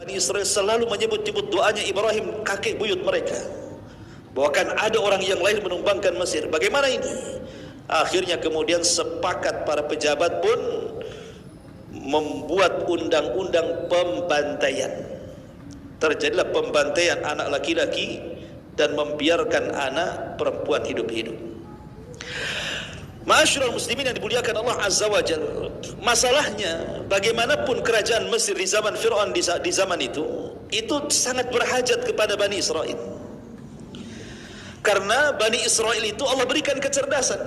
Bani Israel selalu menyebut-nyebut doanya Ibrahim, kakek buyut mereka, bahwa kan ada orang yang lain menumbangkan Mesir. Bagaimana ini? Akhirnya kemudian sepakat para pejabat pun membuat undang-undang pembantaian. Terjadilah pembantaian anak laki-laki dan membiarkan anak perempuan hidup-hidup. Ma'asyiral muslimin yang dimuliakan Allah Azza wa Jalla, masalahnya bagaimanapun kerajaan Mesir di zaman Fir'aun di zaman itu sangat berhajat kepada Bani Israel. Karena Bani Israel itu Allah berikan kecerdasan,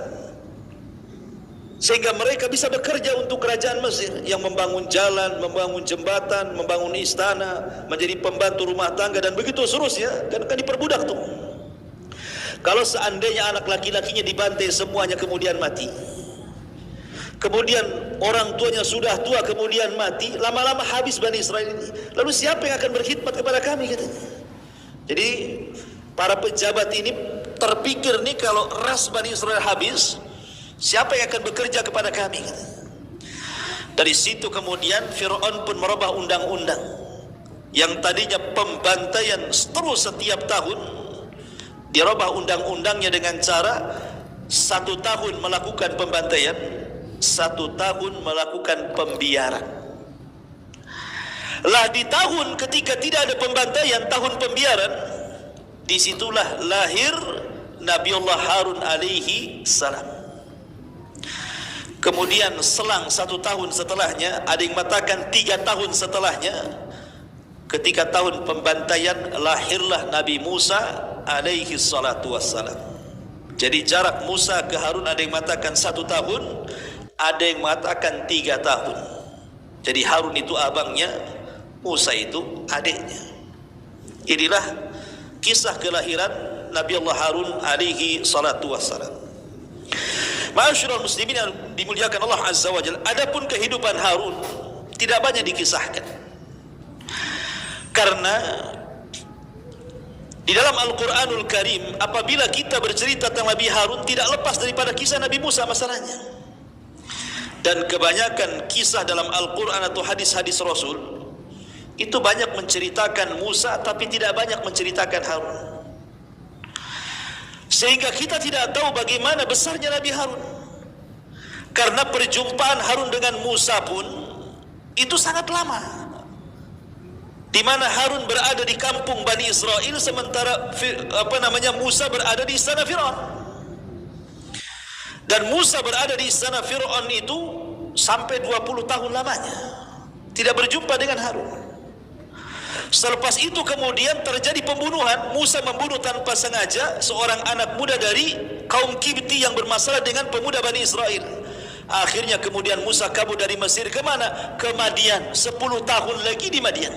sehingga mereka bisa bekerja untuk kerajaan Mesir yang membangun jalan, membangun jembatan, membangun istana, menjadi pembantu rumah tangga dan begitu seterusnya, dan akan diperbudak tuh. Kalau seandainya anak laki-lakinya dibantai semuanya kemudian mati, kemudian orang tuanya sudah tua kemudian mati, lama-lama habis Bani Israel ini. Lalu siapa yang akan berkhidmat kepada kami, katanya. Jadi para pejabat ini terpikir nih, kalau ras Bani Israel habis, siapa yang akan bekerja kepada kami, katanya. Dari situ kemudian Fir'aun pun merubah undang-undang yang tadinya pembantaian terus setiap tahun, dirubah undang-undangnya dengan cara 1 tahun melakukan pembantaian, 1 tahun melakukan pembiaran. Lah di tahun ketika tidak ada pembantaian, tahun pembiaran, disitulah lahir Nabiullah Harun alaihi salam. Kemudian selang 1 tahun setelahnya, ada yang mengatakan 3 tahun setelahnya, ketika tahun pembantaian, lahirlah Nabi Musa alaihi salatu wassalam. Jadi jarak Musa ke Harun ada yang mengatakan 1 tahun, ada yang mengatakan 3 tahun. Jadi Harun itu abangnya, Musa itu adiknya. Inilah kisah kelahiran Nabi Allah Harun alaihi salatu wassalam. Ma'asyiral muslimin yang dimuliakan Allah Azza wa Jalla, adapun kehidupan Harun tidak banyak dikisahkan, karena di dalam Al-Quranul Karim apabila kita bercerita tentang Nabi Harun tidak lepas daripada kisah Nabi Musa masalahnya. Dan kebanyakan kisah dalam Al-Quran atau hadis-hadis Rasul itu banyak menceritakan Musa tapi tidak banyak menceritakan Harun, sehingga kita tidak tahu bagaimana besarnya Nabi Harun. Karena perjumpaan Harun dengan Musa pun itu sangat lama, di mana Harun berada di kampung Bani Israel, sementara Musa berada di istana Fir'aun. Dan Musa berada di istana Fir'aun itu sampai 20 tahun lamanya, tidak berjumpa dengan Harun. Selepas itu kemudian terjadi pembunuhan. Musa membunuh tanpa sengaja seorang anak muda dari kaum Kibti yang bermasalah dengan pemuda Bani Israel. Akhirnya kemudian Musa kabur dari Mesir kemana? Ke Madian. 10 tahun lagi di Madian.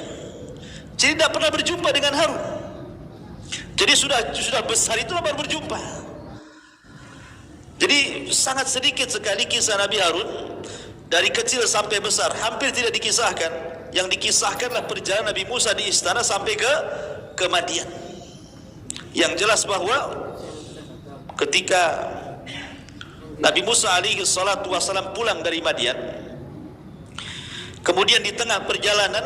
Jadi tidak pernah berjumpa dengan Harun. Jadi sudah besar itu baru berjumpa. Jadi sangat sedikit sekali kisah Nabi Harun, dari kecil sampai besar hampir tidak dikisahkan. Yang dikisahkanlah perjalanan Nabi Musa di istana sampai ke Madian. Yang jelas bahwa ketika Nabi Musa alaihi salatu wassalam pulang dari Madian, kemudian di tengah perjalanan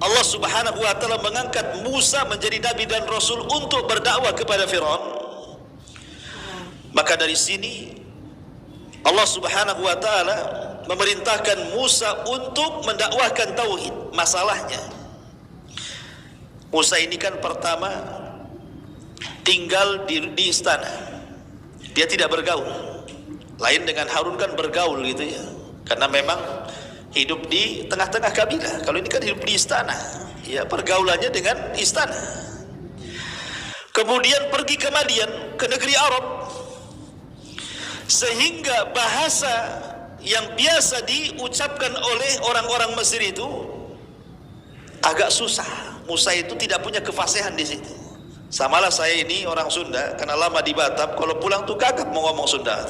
Allah subhanahu wa ta'ala mengangkat Musa menjadi Nabi dan Rasul untuk berdakwah kepada Fir'aun. Maka dari sini Allah subhanahu wa ta'ala memerintahkan Musa untuk mendakwahkan tauhid. Masalahnya Musa ini kan pertama tinggal di istana, dia tidak bergaul. Lain dengan Harun kan bergaul gitu ya, karena memang hidup di tengah-tengah kabilah. Kalau ini kan hidup di istana, ya pergaulannya dengan istana. Kemudian pergi ke Madian, ke negeri Arab, sehingga bahasa yang biasa diucapkan oleh orang-orang Mesir itu agak susah. Musa itu tidak punya kefasihan di situ. Samalah saya ini orang Sunda, karena lama di Batam, kalau pulang tuh gagap mau ngomong Sunda.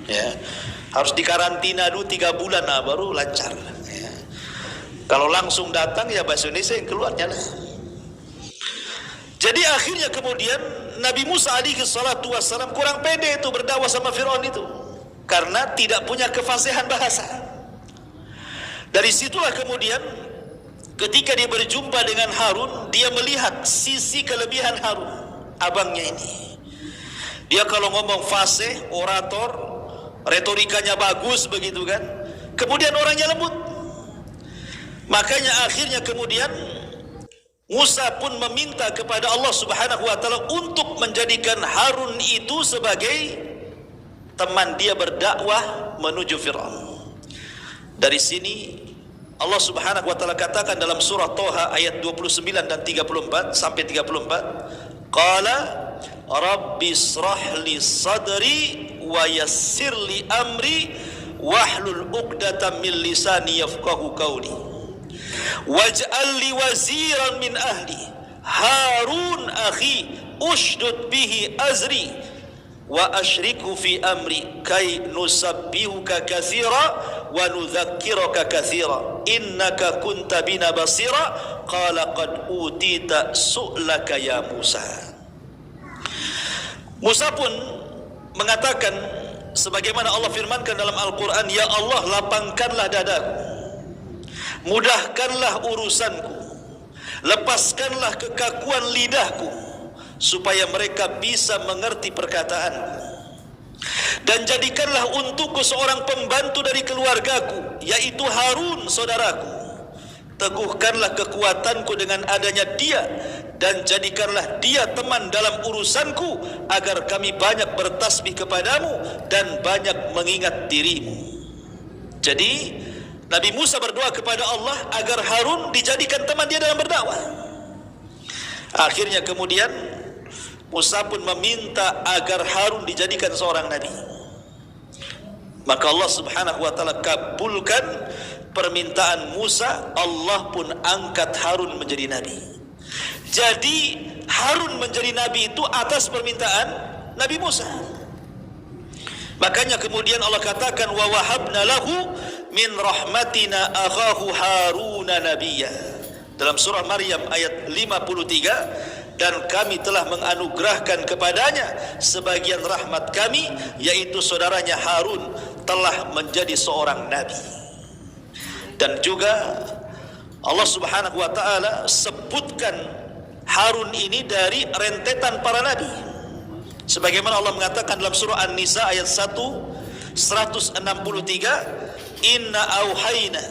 Ya, harus dikarantina dulu 3 bulan, nah baru lancar. Ya. Kalau langsung datang ya bahasa Indonesia yang keluarnya lah. Jadi akhirnya kemudian Nabi Musa alaihi salatu wassalam kurang pede itu berdakwah sama Fir'aun itu, karena tidak punya kefasihan bahasa. Dari situlah kemudian ketika dia berjumpa dengan Harun, dia melihat sisi kelebihan Harun, abangnya ini. Dia kalau ngomong fasih, orator, retorikanya bagus begitu kan. Kemudian orangnya lembut. Makanya akhirnya kemudian Musa pun meminta kepada Allah Subhanahu wa taala untuk menjadikan Harun itu sebagai teman dia berdakwah menuju Firaun. Dari sini Allah Subhanahu wa taala katakan dalam surah Toha ayat 29 dan 34 sampai 34, qala rabbi israh li sadri wa yassir li amri wahlul 'uqdatam min lisani yafqahu qawli waj'al li waziran min ahli Harun akhi ushdud bihi azri wa asyriku fi amri kay nusabbihuka katsira wa nudzakkiraka katsira innaka kunta bina basira qala qad utita su'laka ya Musa. Musa pun mengatakan sebagaimana Allah firmankan dalam Al-Quran, ya Allah lapangkanlah dadaku, mudahkanlah urusanku, lepaskanlah kekakuan lidahku, supaya mereka bisa mengerti perkataanku. Dan jadikanlah untukku seorang pembantu dari keluargaku, yaitu Harun saudaraku. Teguhkanlah kekuatanku dengan adanya dia, dan jadikanlah dia teman dalam urusanku, agar kami banyak bertasbih kepadamu dan banyak mengingat dirimu. Jadi Nabi Musa berdoa kepada Allah agar Harun dijadikan teman dia dalam berdakwah. Akhirnya kemudian Musa pun meminta agar Harun dijadikan seorang nabi. Maka Allah Subhanahu wa taala kabulkan permintaan Musa, Allah pun angkat Harun menjadi nabi. Jadi Harun menjadi nabi itu atas permintaan Nabi Musa. Makanya kemudian Allah katakan wa wahabna lahu min rahmatina akhahu Haruna nabiyya. Dalam surah Maryam ayat 53, dan kami telah menganugerahkan kepadanya sebagian rahmat kami, yaitu saudaranya Harun telah menjadi seorang nabi. Dan juga Allah Subhanahu wa taala sebutkan Harun ini dari rentetan para nabi. Sebagaimana Allah mengatakan dalam surah An-Nisa ayat 163, inna auhayna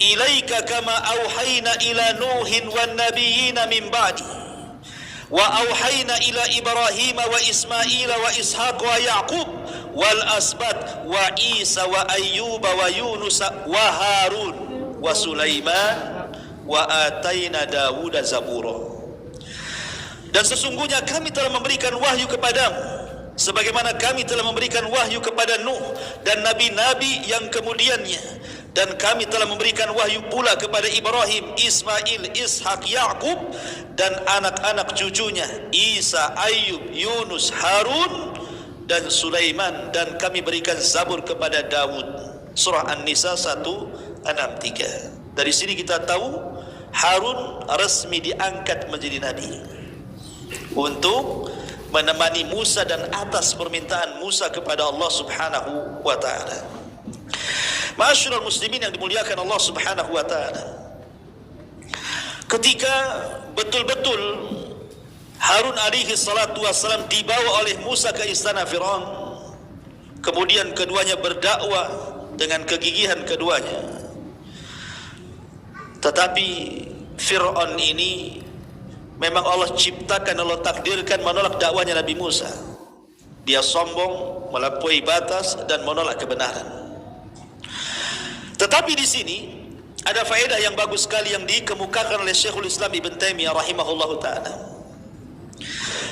ilaika kama auhayna ila nuhin wan nabiyina min ba'di wa auhayna ila Ibrahim wa Ismail wa Ishaq wa Yaqub wal asbat wa Isa wa Ayyub wa Yunus wa Harun wa Sulaiman wa atayna Dawuda zabura. Dan sesungguhnya kami telah memberikan wahyu kepadamu sebagaimana kami telah memberikan wahyu kepada Nuh dan nabi-nabi yang kemudiannya, dan kami telah memberikan wahyu pula kepada Ibrahim, Ismail, Ishak, Yaqub, dan anak-anak cucunya Isa, Ayyub, Yunus, Harun, dan Sulaiman, dan kami berikan Zabur kepada Daud. Surah An-Nisa 163. Dari sini kita tahu Harun resmi diangkat menjadi nabi untuk menemani Musa dan atas permintaan Musa kepada Allah Subhanahu wa taala. Ma'asyiral muslimin yang dimuliakan Allah Subhanahu wa taala, ketika betul-betul Harun alaihi salatu wassalam dibawa oleh Musa ke istana Firaun, kemudian keduanya berdakwah dengan kegigihan keduanya, tetapi Firaun ini memang Allah ciptakan, Allah takdirkan menolak dakwanya Nabi Musa. Dia sombong, melampaui batas, dan menolak kebenaran. Tetapi di sini ada faedah yang bagus sekali yang dikemukakan oleh Syekhul Islam Ibn Taimiyah rahimahullahu ta'ala.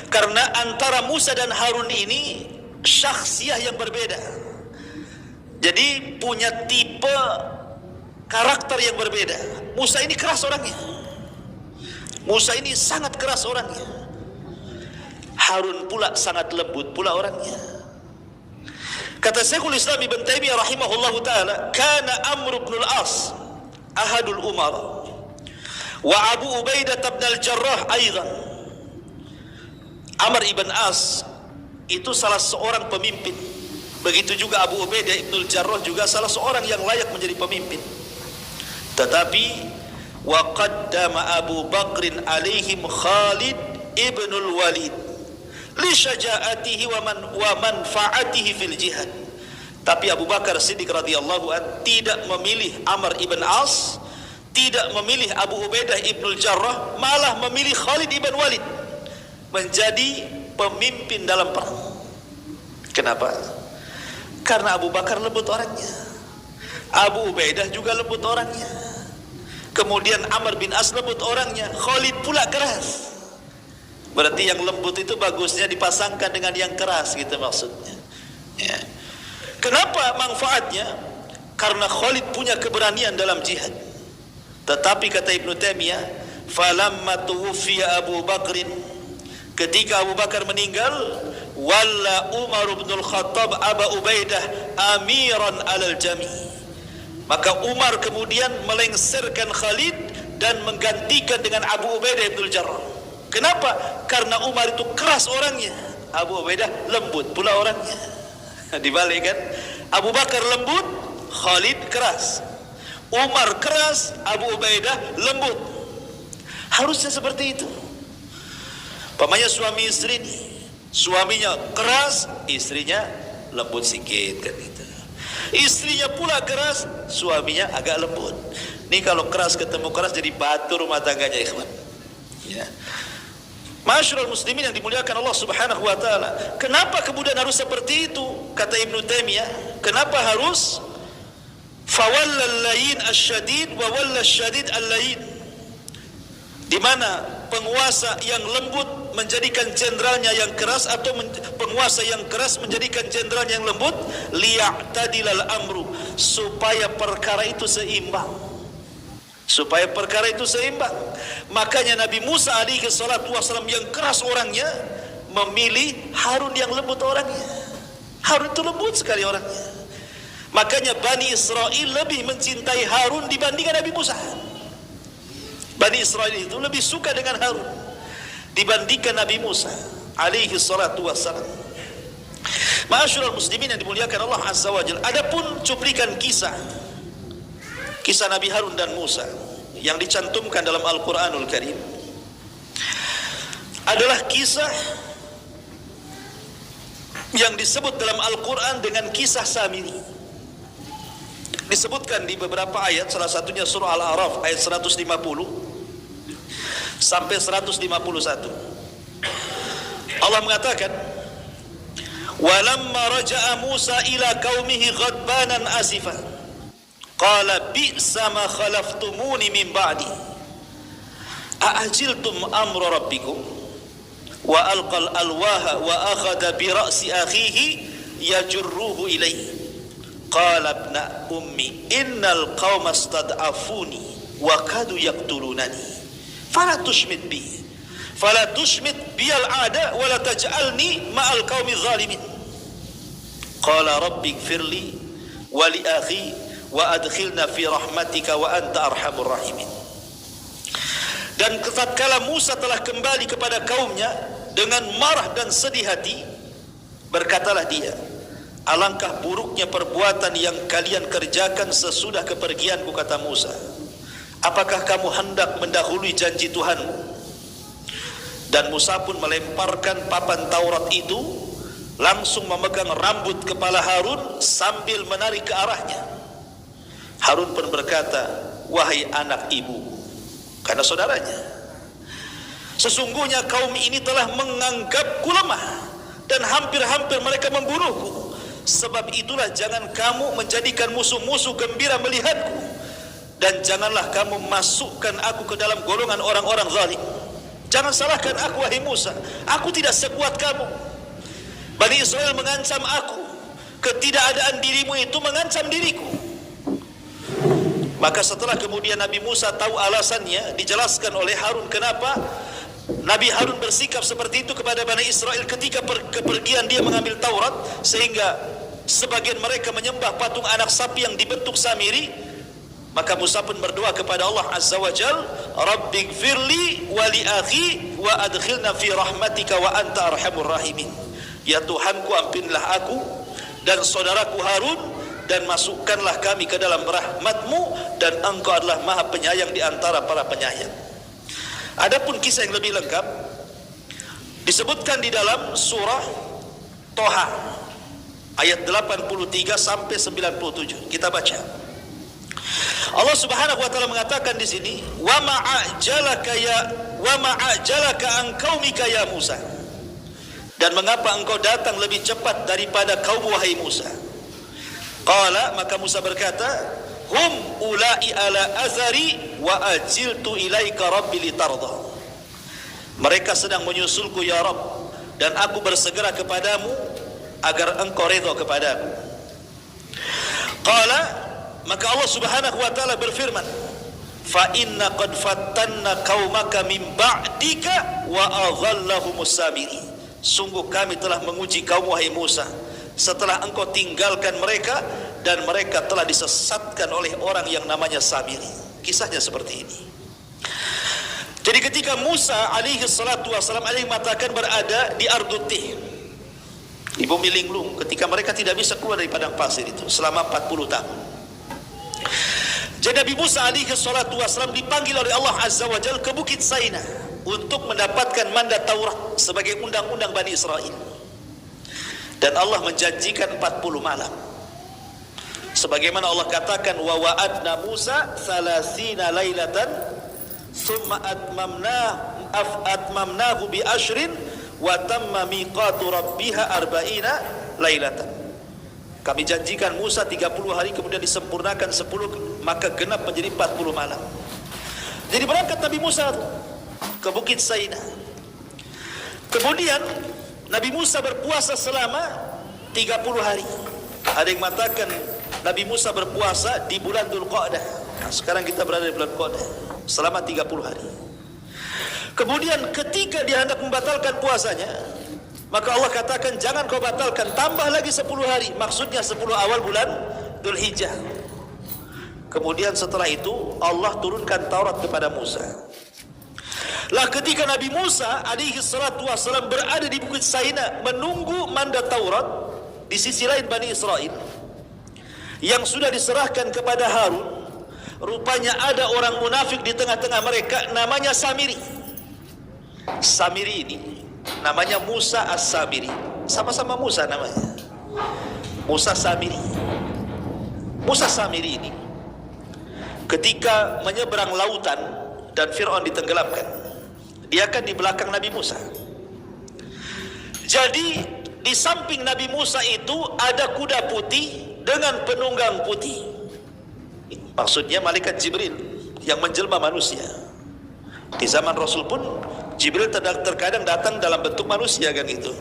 Karena antara Musa dan Harun ini syakhsiyah yang berbeda. Jadi punya tipe karakter yang berbeda. Musa ini keras orangnya. Musa ini sangat keras orangnya. Harun pula sangat lembut pula orangnya. Kata Syekhul Islam Ibn Taimiyah rahimahullahu ta'ala, kana Amr ibn al-As ahadul umara wa Abu Ubaidah ibn al-Jarrah aidan. Amr ibn As itu salah seorang pemimpin. Begitu juga Abu Ubaidah ibn al-Jarrah juga salah seorang yang layak menjadi pemimpin. Tetapi wa qaddama Abu Bakrin alaihim Khalid ibnul Walid li syaja'atihi wa manfaatihi fil jihad. Tapi Abu Bakar Siddiq radhiyallahu an tidak memilih Amr ibn As, tidak memilih Abu Ubaidah ibnul Jarrah, malah memilih Khalid ibn Walid menjadi pemimpin dalam perang. Kenapa? Karena Abu Bakar lembut orangnya, Abu Ubaidah juga lembut orangnya, kemudian Amr bin As lembut orangnya, Khalid pula keras. Berarti yang lembut itu bagusnya dipasangkan dengan yang keras gitu maksudnya ya. Kenapa manfaatnya? Karena Khalid punya keberanian dalam jihad. Tetapi kata Ibnu Taimiyah, falamma tuwfiya Abu Bakrin, ketika Abu Bakar meninggal, walla Umar bin Al-Khattab Abu Ubaidah amiran alal jami, maka Umar kemudian melengsarkan Khalid dan menggantikan dengan Abu Ubaidah bin Jarrah. Kenapa? Karena Umar itu keras orangnya, Abu Ubaidah lembut pula orangnya. Dibalik kan? Abu Bakar lembut, Khalid keras. Umar keras, Abu Ubaidah lembut. Harusnya seperti itu. Pamannya suami istri ini, suaminya keras, istrinya lembut sedikit kan itu. Istrinya pula keras, suaminya agak lembut. Ini kalau keras ketemu keras jadi batu rumah tangganya, ikhwan. Ya. Masyarul muslimin yang dimuliakan Allah Subhanahu wa taala. Kenapa kemudian harus seperti itu? Kata Ibnu Taimiyah, kenapa harus fawallal layyin asyadid wa wallal syadid al-layyin? Di mana penguasa yang lembut menjadikan jenderalnya yang keras, atau penguasa yang keras menjadikan jenderalnya yang lembut? Liya'tadilal amru, supaya perkara itu seimbang. Supaya perkara itu seimbang. Makanya Nabi Musa alaihi salatu wasallam yang keras orangnya memilih Harun yang lembut orangnya. Harun itu lembut sekali orangnya. Makanya Bani Israel lebih mencintai Harun dibandingkan Nabi Musa. Bani Israel itu lebih suka dengan Harun dibandingkan Nabi Musa alaihi salatu wassalam. Ma'asyiral muslimin yang dimuliakan Allah Azza wa Jalla. Adapun cuplikan kisah Nabi Harun dan Musa yang dicantumkan dalam Al-Quranul Karim adalah kisah yang disebut dalam Al-Quran dengan kisah Samiri. Disebutkan di beberapa ayat, salah satunya surah Al-A'raf ayat 150 sampai 151. Allah mengatakan, walamma raja'a Musa ila qaumihi ghadbanan asifan qala bi'sa ma khalaftumuni min ba'di a'ajiltum amra rabbikum wa alqal alwaha wa akhadha bi ra'si akhihi yajurruhu ilayhi qala ibna ummi innal qauma istad'afuni wa kadu yaqtulunani fala tushmit bi al-a'da wa la taj'alni ma'al qaumi zalimin qala rabbi ighfirli wa li akhi wa adkhilna fi rahmatika wa anta arhamur rahimin. Dan tatkala Musa telah kembali kepada kaumnya dengan marah dan sedih hati, berkatalah dia, alangkah buruknya perbuatan yang kalian kerjakan sesudah kepergianku, kata Musa. Apakah kamu hendak mendahului janji Tuhanmu? Dan Musa pun melemparkan papan Taurat itu, langsung memegang rambut kepala Harun sambil menarik ke arahnya. Harun pun berkata, wahai anak ibu, karena saudaranya, sesungguhnya kaum ini telah menganggapku lemah dan hampir-hampir mereka membunuhku. Sebab itulah jangan kamu menjadikan musuh-musuh gembira melihatku, dan janganlah kamu masukkan aku ke dalam golongan orang-orang zalim. Jangan salahkan aku, wahai Musa, aku tidak sekuat kamu. Bani Israel mengancam aku, ketidakadaan dirimu itu mengancam diriku. Maka setelah kemudian Nabi Musa tahu alasannya, dijelaskan oleh Harun kenapa Nabi Harun bersikap seperti itu kepada Bani Israel ketika kepergian dia mengambil Taurat, sehingga sebagian mereka menyembah patung anak sapi yang dibentuk Samiri. Maka Musa pun berdoa kepada Allah Azza wa Jal, Rabbighfirli wa li akhi wa adkhilna fi rahmatika wa anta arhamur rahimin. Ya Tuhanku, ampunilah aku dan saudaraku Harun, dan masukkanlah kami ke dalam rahmat-Mu, dan Engkau adalah Maha Penyayang di antara para penyayang. Adapun kisah yang lebih lengkap disebutkan di dalam surah Toha ayat 83 sampai 97. Kita baca. Allah Subhanahu wa taala mengatakan di sini, wa ma'ajalaka an qaumika ya Musa. Dan mengapa engkau datang lebih cepat daripada kaum wahai Musa? Qala, maka Musa berkata, hum ulai ala azari wa ajiltu ilaika rabbi litarda. Mereka sedang menyusulku ya Rabb, dan aku bersegera kepadamu agar engkau redha kepadamu. Qala, maka Allah Subhanahu wa taala berfirman, fa inna qad fattanna qaumaka min ba'dika wa adhallahumus sabiri. Sungguh kami telah menguji kaum wahai Musa setelah engkau tinggalkan mereka, dan mereka telah disesatkan oleh orang yang namanya Samiri. Kisahnya seperti ini. Jadi ketika Musa alaihi salatu wasalam mengatakan berada di Ardutih, di bumi linglung, ketika mereka tidak bisa keluar dari padang pasir itu selama 40 tahun. Jadi Nabi Musa alaihi salatu wasalam dipanggil oleh Allah Azza wa Jalla ke Bukit Saina untuk mendapatkan mandat Taurat sebagai undang-undang Bani Israel. Dan Allah menjanjikan 40 malam. Sebagaimana Allah katakan, wa wa'adna Musa 30 lailatan thumma atmamnahu bi ashrin wa tamma miqatu rabbiha 40 lailatan. Kami janjikan Musa 30 hari, kemudian disempurnakan 10, maka genap menjadi 40 malam. Jadi berangkat Nabi Musa ke Bukit Saina. Kemudian Nabi Musa berpuasa selama 30 hari. Ada yang mengatakan Nabi Musa berpuasa di bulan Dzulqa'dah. Nah, sekarang kita berada di bulan Qa'dah selama 30 hari. Kemudian ketika dia hendak membatalkan puasanya, maka Allah katakan, jangan kau batalkan, tambah lagi 10 hari. Maksudnya 10 awal bulan Dzulhijjah. Kemudian setelah itu Allah turunkan Taurat kepada Musa. Lah ketika Nabi Musa alaihi salatu wasallam berada di Bukit Saina menunggu mandat Taurat, di sisi lain Bani Israel yang sudah diserahkan kepada Harun, rupanya ada orang munafik di tengah-tengah mereka, namanya Samiri. Samiri ini namanya Musa As-Samiri. Sama-sama Musa namanya. Musa Samiri. Musa Samiri ini ketika menyeberang lautan dan Fir'aun ditenggelamkan, dia kan di belakang Nabi Musa. Jadi di samping Nabi Musa itu ada kuda putih dengan penunggang putih. Maksudnya malaikat Jibril yang menjelma manusia. Di zaman Rasul pun Jibril terkadang datang dalam bentuk manusia kan gitu.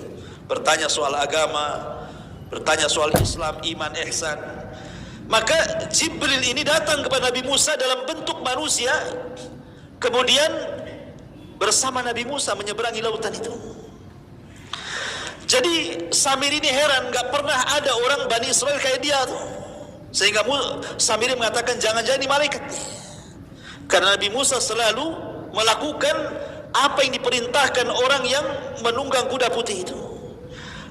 Bertanya soal agama, bertanya soal Islam, iman, ihsan. Maka Jibril ini datang kepada Nabi Musa dalam bentuk manusia. Kemudian bersama Nabi Musa menyeberangi lautan itu. Jadi Samir ini heran, gak pernah ada orang Bani Israel kayak dia tuh. Sehingga Samir mengatakan, jangan-jangan ini malaikat. Karena Nabi Musa selalu melakukan apa yang diperintahkan orang yang menunggang kuda putih itu.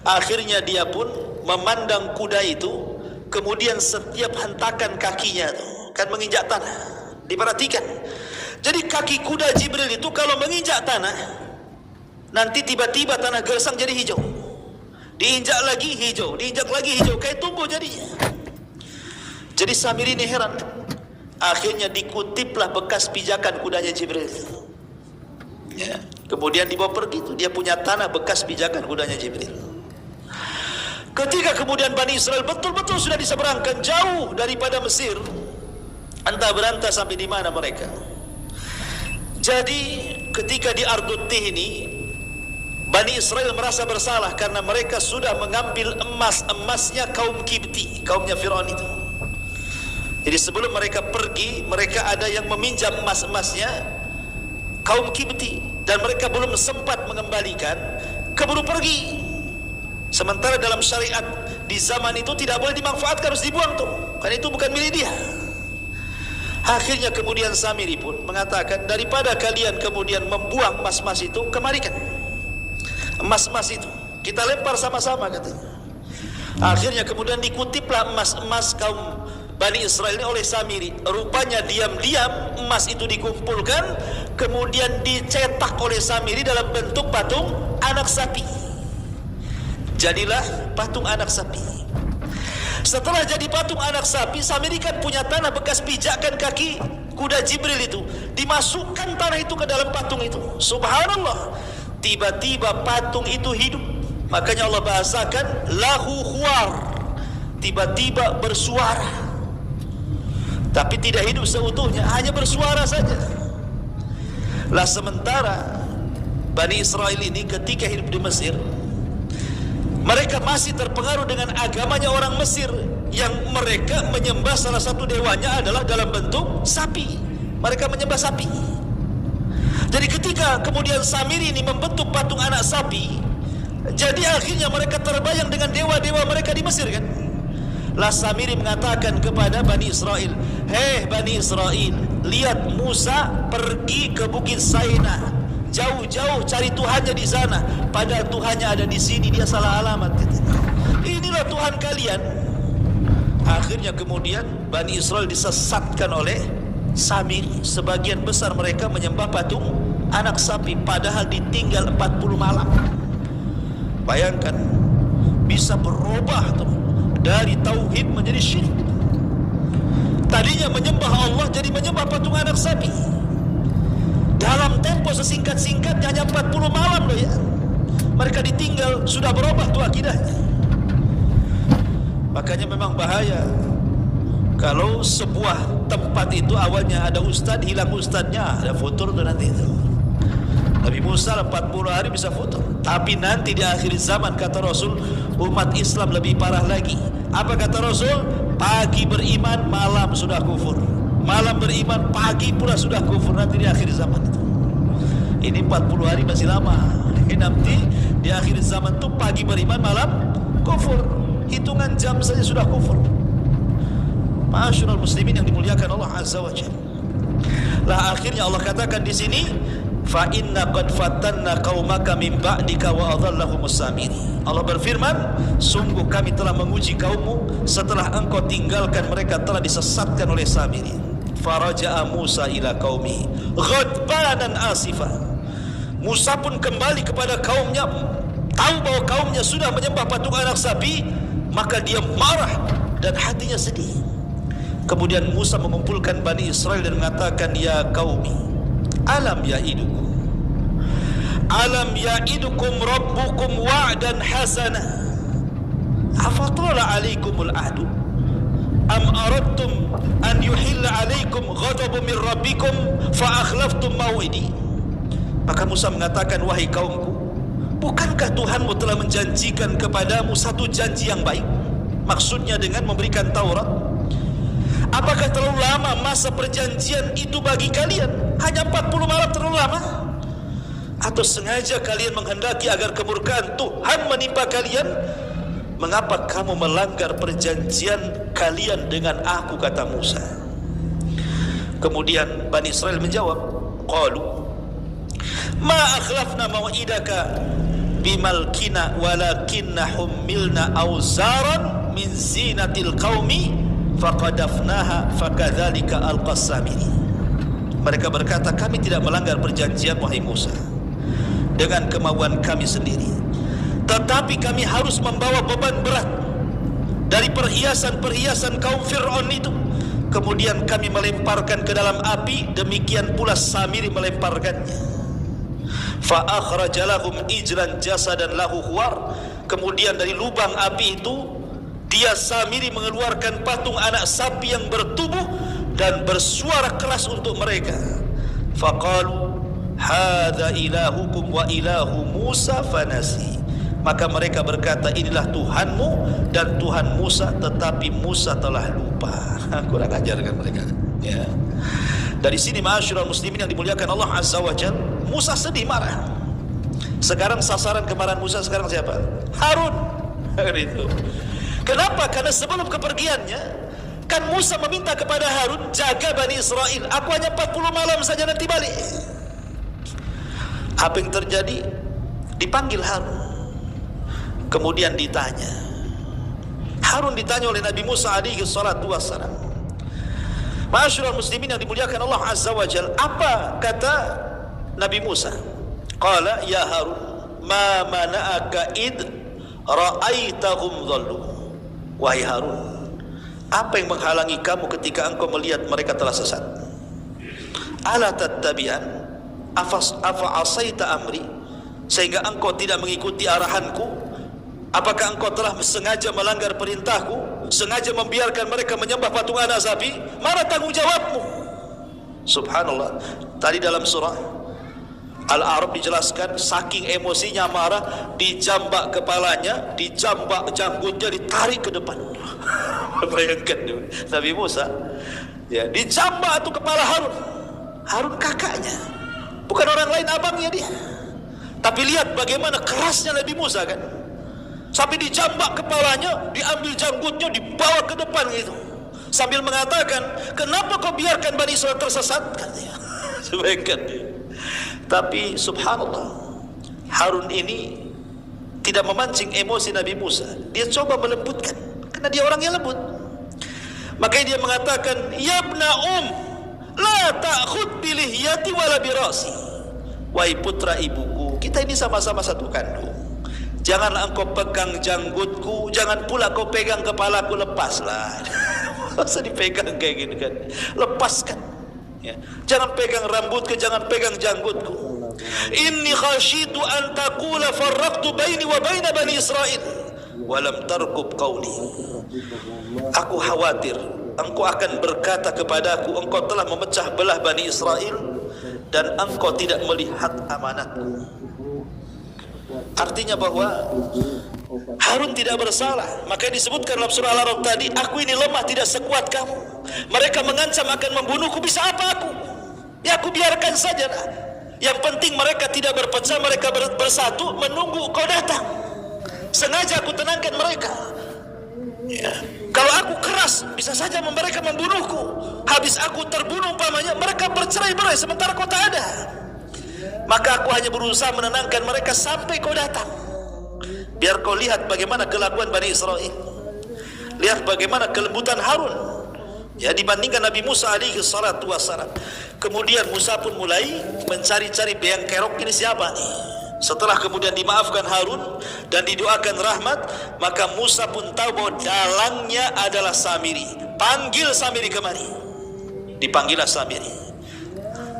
Akhirnya dia pun memandang kuda itu, kemudian setiap hentakan kakinya tuh kan menginjak tanah. Diperhatikan. Jadi kaki kuda Jibril itu kalau menginjak tanah, nanti tiba-tiba tanah gersang jadi hijau. Diinjak lagi hijau, diinjak lagi hijau, kayak tumbuh jadinya. Jadi Samir ini heran. Akhirnya dikutiplah bekas pijakan kudanya Jibril. Ya. Kemudian dibawa pergi itu, dia punya tanah bekas pijakan kudanya Jibril. Ketika kemudian Bani Israel betul-betul sudah diseberangkan jauh daripada Mesir, entah berantah sampai di mana mereka. Jadi ketika di Ardutih ini, Bani Israel merasa bersalah karena mereka sudah mengambil emasnya kaum Kipti, kaumnya Fir'aun itu. Jadi sebelum mereka pergi, mereka ada yang meminjam emasnya kaum Kipti, dan mereka belum sempat mengembalikan, keburu pergi. Sementara dalam syariat di zaman itu tidak boleh dimanfaatkan, harus dibuang tuh, karena itu bukan milik dia. Akhirnya kemudian Samiri pun mengatakan, daripada kalian kemudian membuang emas-emas itu, kemarikan emas-emas itu kita lempar sama-sama katanya. Akhirnya kemudian dikutiplah emas-emas kaum Bani Israel ini oleh Samiri. Rupanya diam-diam emas itu dikumpulkan, kemudian dicetak oleh Samiri dalam bentuk patung anak sapi. Jadilah patung anak sapi. Setelah jadi patung anak sapi, Samiri kan punya tanah bekas pijakan kaki kuda Jibril itu. Dimasukkan tanah itu ke dalam patung itu. Subhanallah. Tiba-tiba patung itu hidup. Makanya Allah bahasakan lahu khuar. Tiba-tiba bersuara. Tapi tidak hidup seutuhnya, hanya bersuara saja. Lah sementara Bani Israel ini ketika hidup di Mesir, mereka masih terpengaruh dengan agamanya orang Mesir, yang mereka menyembah salah satu dewanya adalah dalam bentuk sapi. Mereka menyembah sapi. Jadi ketika kemudian Samiri ini membentuk patung anak sapi, jadi akhirnya mereka terbayang dengan dewa-dewa mereka di Mesir kan. Lah Samiri mengatakan kepada Bani Israel, hei Bani Israel, lihat Musa pergi ke Bukit Sainah, jauh-jauh cari Tuhannya di sana, padahal Tuhannya ada di sini, dia salah alamat. Inilah Tuhan kalian. Akhirnya kemudian Bani Israel disesatkan oleh Samiri. Sebagian besar mereka menyembah patung anak sapi, padahal ditinggal 40 malam. Bayangkan, bisa berubah tuh dari tauhid menjadi syirik. Tadinya menyembah Allah jadi menyembah patung anak sapi. Dalam tempo sesingkat-singkatnya, hanya 40 malam loh ya. Mereka ditinggal, sudah berubah tuh akidahnya. Makanya memang bahaya kalau sebuah tempat itu awalnya ada ustadz, hilang ustadznya, ada futur tuh nanti itu. Nabi Musa 40 hari bisa futur. Tapi nanti di akhir zaman kata Rasul, umat Islam lebih parah lagi. Apa kata Rasul? Pagi beriman, malam sudah kufur. Malam beriman, pagi pula sudah kufur. Nanti di akhir zaman itu. Ini 40 hari masih lama. Nanti di akhir zaman itu pagi beriman, malam kufur. Hitungan jam saja sudah kufur. Ma'asyiral muslimin yang dimuliakan Allah Azza wa Jalla. Lah akhirnya Allah katakan di sini, fa inna qad fatanna qaumaka min ba'dika wa adhallahumus samiri. Allah berfirman, sungguh kami telah menguji kaummu setelah engkau tinggalkan mereka telah disesatkan oleh Samiri. Faraja'a Musa ila qaumi ghadbanan asifa. Musa pun kembali kepada kaumnya, tahu bahwa kaumnya sudah menyembah patung anak sapi, maka dia marah dan hatinya sedih. Kemudian Musa mengumpulkan Bani Israel dan mengatakan, ya qaumi, alam ya'idukum, alam ya'idukum rabbukum wa'dan hasana, afatala alaikumul ahdu, am aradtum an yuhilla alaikum ghadabun min rabbikum fa akhlaftum maw'idi. Maka Musa mengatakan, wahai kaumku, bukankah Tuhanmu telah menjanjikan kepadamu satu janji yang baik? Maksudnya dengan memberikan Taurat. Apakah terlalu lama masa perjanjian itu bagi kalian? Hanya 40 malam terlalu lama? Atau sengaja kalian menghendaki agar kemurkaan Tuhan menimpa kalian? Mengapa kamu melanggar perjanjian kalian dengan aku, kata Musa. Kemudian Bani Israel menjawab, qalu ma akhlafna maw'idaka bimalkina walakinna hummilna awzaran min zinatil qaumi faqadafnaha fakadzalika alqasamini. Mereka berkata, kami tidak melanggar perjanjian wahai Musa dengan kemauan kami sendiri, tetapi kami harus membawa beban berat dari perhiasan-perhiasan kaum Fir'aun itu. Kemudian kami melemparkan ke dalam api, demikian pula Samiri melemparkannya. Fa akhraja lahum ijlan jasadan lahu khuwar. Kemudian dari lubang api itu dia Samiri mengeluarkan patung anak sapi yang bertubuh dan bersuara keras untuk mereka. Faqalu hadza ilahukum wa ilahu Musa fanasi. Maka mereka berkata, inilah Tuhanmu dan Tuhan Musa, tetapi Musa telah lupa. Kurang ajar kan mereka ya. Dari sini ma'asyiral muslimin yang dimuliakan Allah Azza wa Jalla, Musa sedih, marah. Sekarang sasaran kemarahan Musa sekarang siapa? Harun. Itu. Kenapa? Karena sebelum kepergiannya kan Musa meminta kepada Harun, jaga Bani Israel, aku hanya 40 malam saja nanti balik. Apa yang terjadi? Dipanggil Harun, kemudian ditanya, Harun ditanya oleh Nabi Musa alaihi salatu wassalam. Ma'asyiral muslimin yang dimuliakan Allah azza wa jalla, apa kata Nabi Musa? Qala ya Harun, ma mana'aka id ra'aitahum dhallu. Wahai Harun, apa yang menghalangi kamu ketika engkau melihat mereka telah sesat? Ala tattabi'an afa asaita amri, sehingga engkau tidak mengikuti arahanku? Apakah engkau telah sengaja melanggar perintahku, sengaja membiarkan mereka menyembah patung anak sapi? Mana tanggung jawabmu? Subhanallah. Tadi dalam surah Al-A'raf dijelaskan, saking emosinya marah, dijambak kepalanya, dijambak janggutnya, ditarik ke depan. Bayangkan Nabi Musa, ya, dijambak itu kepala Harun. Harun kakaknya, bukan orang lain, abangnya dia. Tapi lihat bagaimana kerasnya Nabi Musa kan. Sampai dijambak kepalanya, diambil janggutnya, dibawa ke depan gitu, sambil mengatakan, kenapa kau biarkan Bani Israel tersesat? Katanya. Sebaiknya. Tapi subhanallah, Harun ini tidak memancing emosi Nabi Musa. Dia coba melembutkan, karena dia orangnya lembut. Makanya dia mengatakan, ya ibna la ta'khud bilihyati wala birasi. Wahai putra ibuku, kita ini sama-sama satu kandung. Janganlah engkau pegang janggutku, jangan pula kau pegang kepalaku, lepaslah. Masa dipegang kayak gini kan? Lepaskan. Ya. Jangan pegang rambutku, jangan pegang janggutku. Inni khashitu an taqula farraqtu baini wa baina bani Israil wa lam tarkub qawli. Aku khawatir engkau akan berkata kepadaku, engkau telah memecah belah Bani Israel dan engkau tidak melihat amanatku. Artinya bahwa Harun tidak bersalah. Maka disebutkan dalam surah Al-A'raf tadi, aku ini lemah, tidak sekuat kamu. Mereka mengancam akan membunuhku, bisa apa aku? Ya aku biarkan saja. Yang penting mereka tidak berpecah, mereka bersatu menunggu kau datang. Sengaja aku tenangkan mereka. Ya. Kalau aku keras, bisa saja mereka membunuhku. Habis aku terbunuh umpamanya, mereka bercerai-berai sementara kau tak ada. Maka aku hanya berusaha menenangkan mereka sampai kau datang. Biar kau lihat bagaimana kelakuan Bani Israel. Lihat bagaimana kelembutan Harun, ya, dibandingkan Nabi Musa alaihi salatu wassalam. Kemudian Musa pun mulai mencari-cari beang kerok, ini siapa nih? Setelah kemudian dimaafkan Harun dan didoakan rahmat, maka Musa pun tahu bahwa dalangnya adalah Samiri. Panggil Samiri kemari. Dipanggillah Samiri.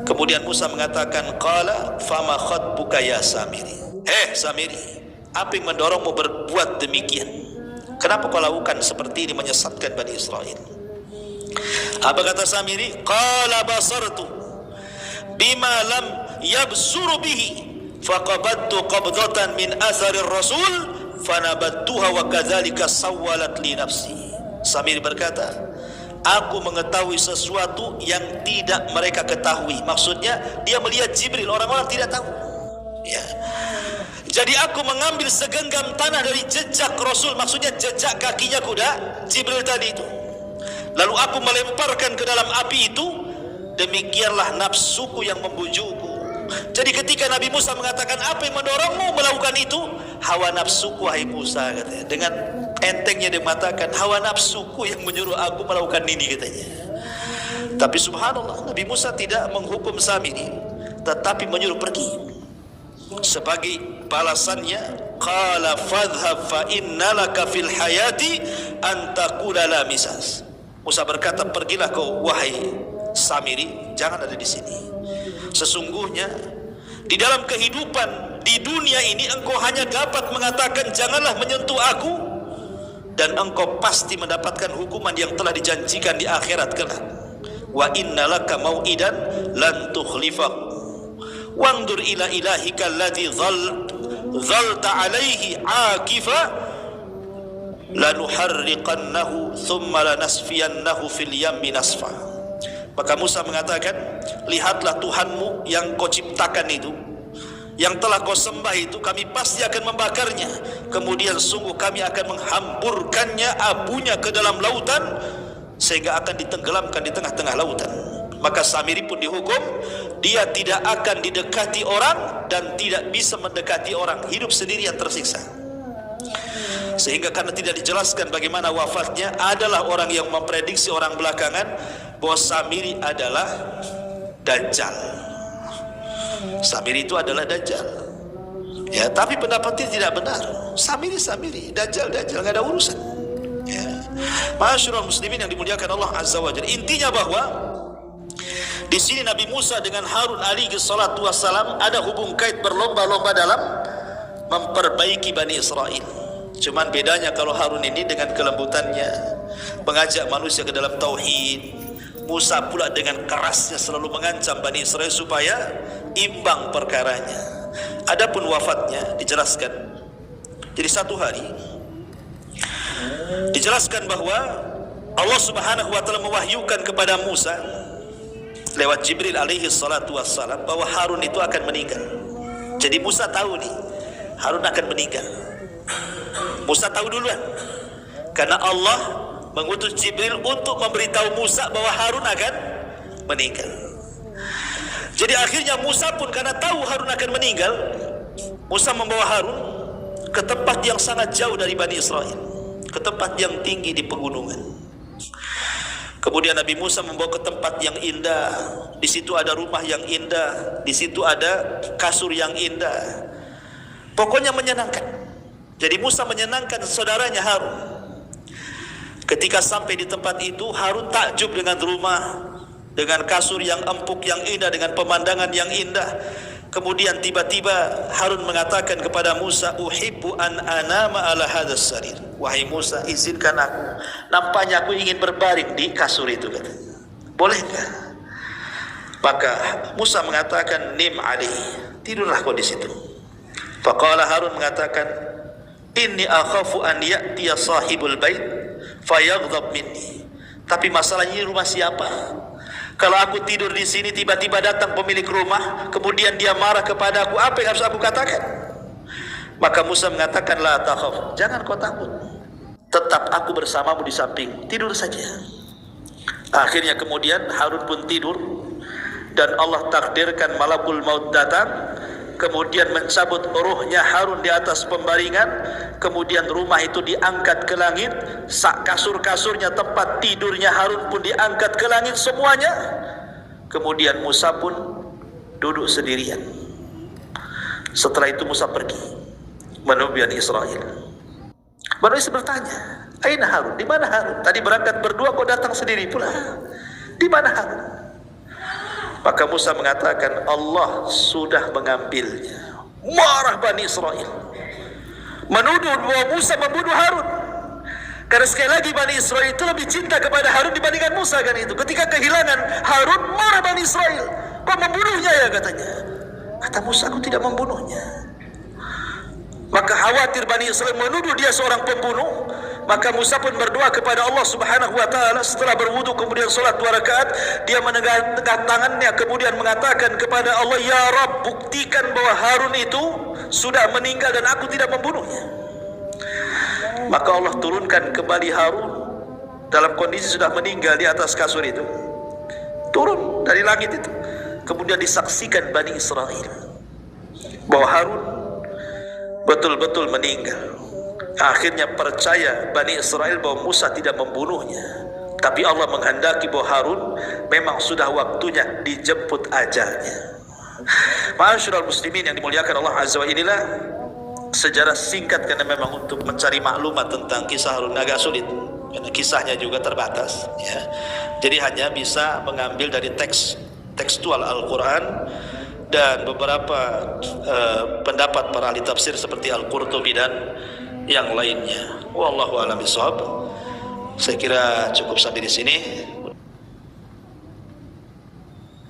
Kemudian Musa mengatakan, qala fama khatbuka ya Samiri. Samiri, apa yang mendorongmu berbuat demikian? Kenapa kau lakukan seperti ini, menyesatkan Bani Israel? Apa kata Samiri? Qala basartu bima lam yabsuru bihi faqabattu qabdatan min atharir rasul fanabattuha wa kadzalika sawwalat li nafsi. Samiri berkata, aku mengetahui sesuatu yang tidak mereka ketahui. Maksudnya dia melihat Jibril, orang-orang tidak tahu. Ya. Jadi aku mengambil segenggam tanah dari jejak Rasul, maksudnya jejak kakinya kuda Jibril tadi itu. Lalu aku melemparkan ke dalam api itu. Demikianlah nafsuku yang membujukku. Jadi ketika Nabi Musa mengatakan, apa yang mendorongmu melakukan itu? Hawa nafsuku, wahai Musa, katanya. Dengan entengnya dia mengatakan, hawa nafsuku yang menyuruh aku melakukan ini, katanya. Tapi subhanallah, Nabi Musa tidak menghukum Samiri, tetapi menyuruh pergi. Sebagai balasannya, qala fadhhab fa innalaka fil hayati an taqula la misas. Musa berkata, pergilah kau wahai Samiri, jangan ada di sini. Sesungguhnya di dalam kehidupan di dunia ini engkau hanya dapat mengatakan janganlah menyentuh aku, dan engkau pasti mendapatkan hukuman yang telah dijanjikan di akhirat kelak. Wa innalaka mau'idan lan tukhlifahu wandur ila ilahika alladhi dhalta alaihi akifa lanuharriqannahu thumma lanasfiyannahu fil yammi nasfa. Maka Musa mengatakan, lihatlah Tuhanmu yang kau ciptakan itu, yang telah kau sembah itu, kami pasti akan membakarnya. Kemudian sungguh kami akan menghamburkannya, abunya ke dalam lautan, sehingga akan ditenggelamkan di tengah-tengah lautan. Maka Samiri pun dihukum, dia tidak akan didekati orang dan tidak bisa mendekati orang, hidup sendirian tersiksa. Sehingga karena tidak dijelaskan bagaimana wafatnya, adalah orang yang memprediksi orang belakangan bahwa Samiri adalah Dajjal. Samiri itu adalah Dajjal. Ya, tapi pendapat ini tidak benar. Samiri, Dajjal, nggak ada urusan. Ya. Masyarul muslimin yang dimuliakan Allah Azza wa Jalla. Intinya bahwa di sini Nabi Musa dengan Harun alaihi salatu wassalam ada hubung kait berlomba-lomba dalam memperbaiki Bani Israel. Cuman bedanya kalau Harun ini dengan kelembutannya mengajak manusia ke dalam tauhid, Musa pula dengan kerasnya selalu mengancam Bani Israel supaya imbang perkaranya. Adapun wafatnya dijelaskan. Jadi satu hari dijelaskan bahwa Allah Subhanahu wa taala mewahyukan kepada Musa lewat Jibril alaihi salatu wassalam bahwa Harun itu akan meninggal. Jadi Musa tahu nih Harun akan meninggal. Musa tahu duluan karena Allah mengutus Jibril untuk memberitahu Musa bahwa Harun akan meninggal. Jadi akhirnya Musa pun karena tahu Harun akan meninggal, Musa membawa Harun ke tempat yang sangat jauh dari Bani Israel, ke tempat yang tinggi di pegunungan. Kemudian Nabi Musa membawa ke tempat yang indah. Di situ ada rumah yang indah, di situ ada kasur yang indah. Pokoknya menyenangkan. Jadi Musa menyenangkan saudaranya Harun. Ketika sampai di tempat itu, Harun takjub dengan rumah, dengan kasur yang empuk yang indah, dengan pemandangan yang indah. Kemudian tiba-tiba Harun mengatakan kepada Musa, "Uhibbu an anama ala hadzal sarir." Wahai Musa, izinkan aku. Nampaknya aku ingin berbaring di kasur itu, katanya. Boleh enggak? Maka Musa mengatakan, "Nim ali." Tidurlah kau di situ. Faqala Harun mengatakan, "Inni akhafu an ya'tiya sahibul bait fayaghdab minni." Tapi masalahnya ini rumah siapa? Kalau aku tidur di sini tiba-tiba datang pemilik rumah, kemudian dia marah kepada aku, apa yang harus aku katakan? Maka Musa mengatakan, "La takhaf." Jangan kau takut. Tetap aku bersamamu di samping. Tidur saja. Akhirnya kemudian Harun pun tidur dan Allah takdirkan malakul maut datang. Kemudian mencabut ruhnya Harun di atas pembaringan. Kemudian rumah itu diangkat ke langit. Kasur-kasurnya, tempat tidurnya Harun pun diangkat ke langit semuanya. Kemudian Musa pun duduk sendirian. Setelah itu Musa pergi menuju Bani Israel. Bani Israel bertanya, "Aina Harun? Di mana Harun? Tadi berangkat berdua kok datang sendiri pula. Di mana Harun?" Maka Musa mengatakan, "Allah sudah mengambilnya." Marah Bani Israel, menuduh bahwa Musa membunuh Harun. Karena sekali lagi Bani Israel itu lebih cinta kepada Harun dibandingkan Musa, kan itu. Ketika kehilangan Harun, marah Bani Israel. "Kau membunuhnya ya?" katanya. Kata Musa, "Aku tidak membunuhnya." Maka khawatir Bani Israel menuduh dia seorang pembunuh. Maka Musa pun berdoa kepada Allah Subhanahu wa taala. Setelah berwudu kemudian salat 2 rakaat, dia menegakkan tangannya kemudian mengatakan kepada Allah, "Ya Rabb, buktikan bahwa Harun itu sudah meninggal dan aku tidak membunuhnya." Maka Allah turunkan kembali Harun dalam kondisi sudah meninggal di atas kasur itu. Turun dari langit itu. Kemudian disaksikan Bani Israel bahwa Harun betul-betul meninggal. Akhirnya percaya Bani Israel bahwa Musa tidak membunuhnya. Tapi Allah menghendaki bahwa Harun memang sudah waktunya dijemput ajalnya. Ma'asyiral muslimin yang dimuliakan Allah Azza wa Jalla, inilah sejarah singkat karena memang untuk mencari maklumat tentang kisah Harun agak sulit karena kisahnya juga terbatas, ya. Jadi hanya bisa mengambil dari tekstual Al-Quran dan beberapa pendapat para ahli tafsir seperti Al-Qurtubi dan yang lainnya. Wallahu a'lam bishawab. Saya kira cukup sampai di sini.